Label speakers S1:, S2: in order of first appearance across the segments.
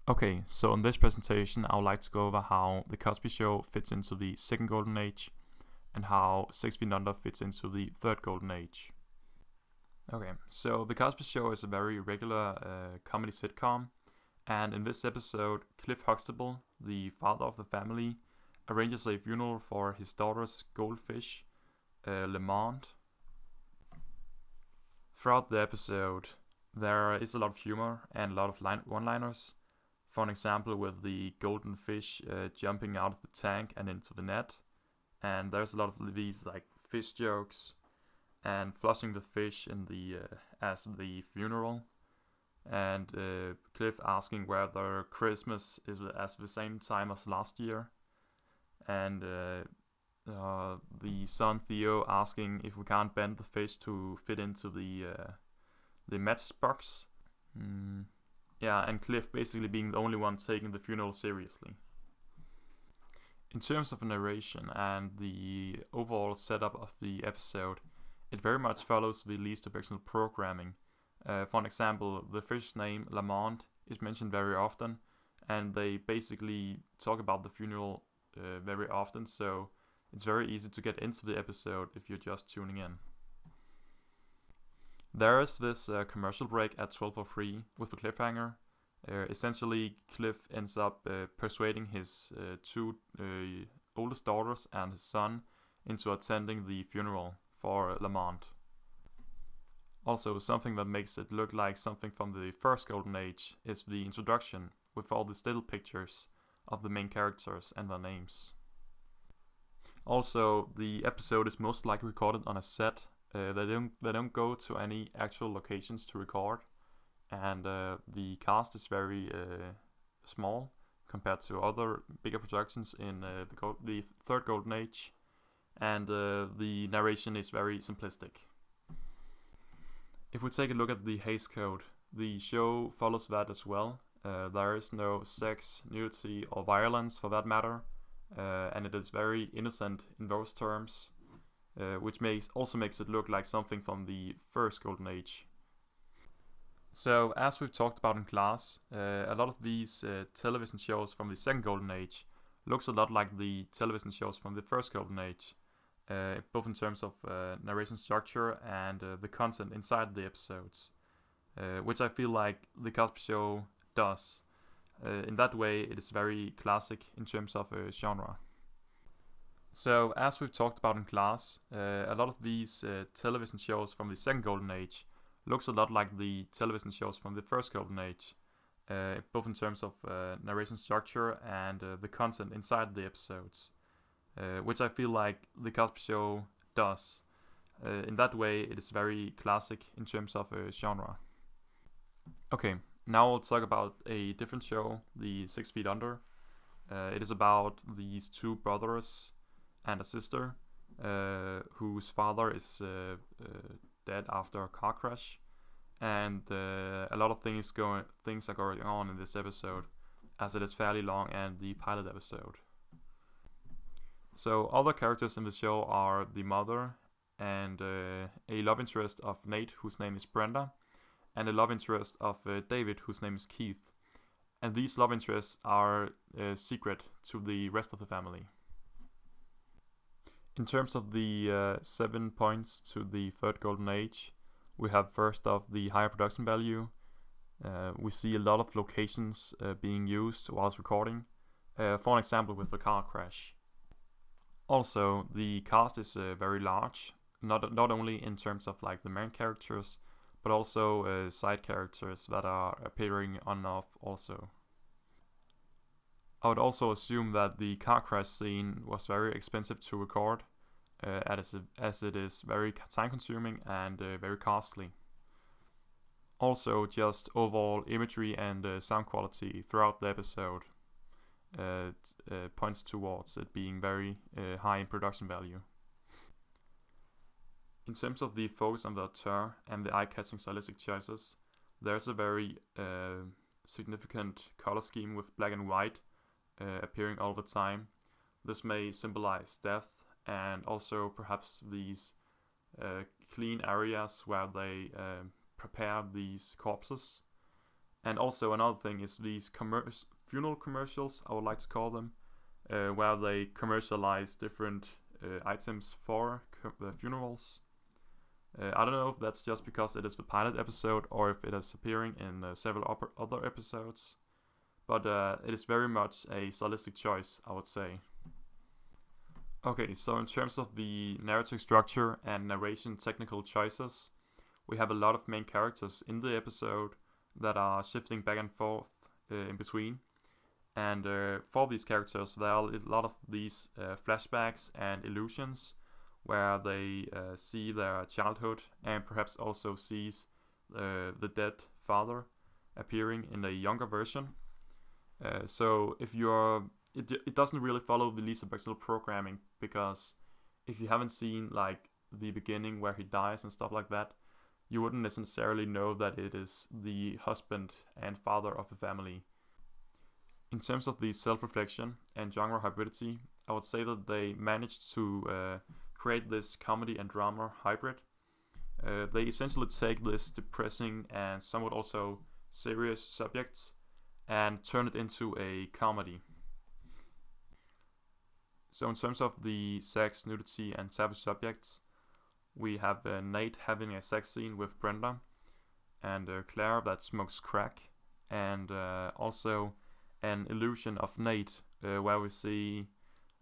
S1: Okay, so in this presentation, I would like to go over how The Cosby Show fits into the second golden age and how 6 Feet Under fits into the third golden age. Okay, so The Cosby Show is a very regular comedy sitcom, and in this episode, Cliff Huxtable, the father of the family, arranges a funeral for his daughter's goldfish, Lamont. Throughout the episode, there is a lot of humor and a lot of one-liners. For an example, with the golden fish jumping out of the tank and into the net, and there's a lot of these like fish jokes, and flushing the fish in the as the funeral, and Cliff asking whether Christmas is at the same time as last year, and the son Theo asking if we can't bend the fish to fit into the matchbox. Yeah, and Cliff basically being the only one taking the funeral seriously. In terms of narration and the overall setup of the episode, it very much follows the least original programming. For an example, the fish's name, Lamont, is mentioned very often, and they basically talk about the funeral very often, so it's very easy to get into the episode if you're just tuning in. There is this commercial break at 12:03 with a cliffhanger. Essentially, Cliff ends up persuading his two oldest daughters and his son into attending the funeral for Lamont. Also, something that makes it look like something from the first golden age is the introduction with all the still pictures of the main characters and their names. Also, the episode is most likely recorded on a set. They don't go to any actual locations to record, and the cast is very small compared to other bigger productions in the third golden age, and the narration is very simplistic. If we take a look at the Hays Code, the show follows that as well. There is no sex, nudity, or violence for that matter, and it is very innocent in those terms. Which also makes it look like something from the first golden age. So, as we've talked about in class, a lot of these television shows from the second golden age looks a lot like the television shows from the first golden age, both in terms of narration structure and the content inside the episodes, which I feel like The Cosby Show does. In that way, it is very classic in terms of genre. So, as we've talked about in class, a lot of these television shows from the second golden age looks a lot like the television shows from the first golden age, both in terms of narration structure and the content inside the episodes, which I feel like The Cosby Show does. In that way, it is very classic in terms of genre. Okay, now we'll talk about a different show, the 6 Feet Under. It is about these two brothers and a sister whose father is dead after a car crash, and a lot of things are going on in this episode, as it is fairly long and the pilot episode. So other characters in the show are the mother and a love interest of Nate, whose name is Brenda, and a love interest of David, whose name is Keith, and these love interests are secret to the rest of the family. In terms of the 7 points to the third golden age, we have first off the higher production value. We see a lot of locations being used whilst recording, for an example with the car crash. Also, the cast is very large, not only in terms of like the main characters, but also side characters that are appearing on and off also. I would also assume that the car crash scene was very expensive to record, as it is very time consuming and very costly. Also, just overall imagery and sound quality throughout the episode points towards it being very high in production value. In terms of the focus on the auteur and the eye-catching stylistic choices, there's a very significant color scheme with black and white appearing all the time. This may symbolize death, and also perhaps these clean areas where they prepare these corpses. And also another thing is these funeral commercials, I would like to call them, where they commercialize different items for funerals. I don't know if that's just because it is the pilot episode or if it is appearing in several other episodes, but it is very much a stylistic choice, I would say. Okay, so in terms of the narrative structure and narration technical choices, we have a lot of main characters in the episode that are shifting back and forth in between. And for these characters, there are a lot of these flashbacks and illusions where they see their childhood and perhaps also sees the dead father appearing in a younger version. So if you're, it doesn't really follow the Lisa Bechtel programming, because if you haven't seen like the beginning where he dies and stuff like that, you wouldn't necessarily know that it is the husband and father of the family. In terms of the self-reflection and genre hybridity, I would say that they managed to create this comedy and drama hybrid. They essentially take this depressing and somewhat also serious subjects and turn it into a comedy. So in terms of the sex, nudity and taboo subjects, we have Nate having a sex scene with Brenda, and Claire that smokes crack, and also an illusion of Nate where we see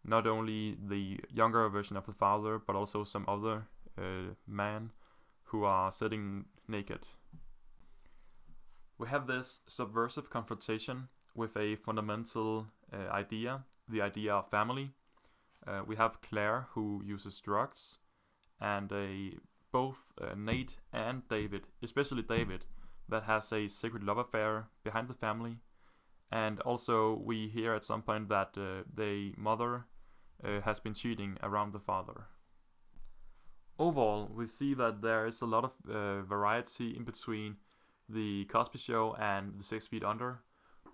S1: not only the younger version of the father but also some other men who are sitting naked. We have this subversive confrontation with a fundamental idea, the idea of family. We have Claire who uses drugs, and both Nate and David, especially David, that has a secret love affair behind the family. And also we hear at some point that the mother has been cheating around the father. Overall, we see that there is a lot of variety in between the Cosby Show and the 6 Feet Under,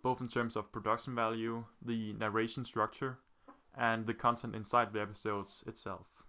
S1: both in terms of production value, the narration structure, and the content inside the episodes itself.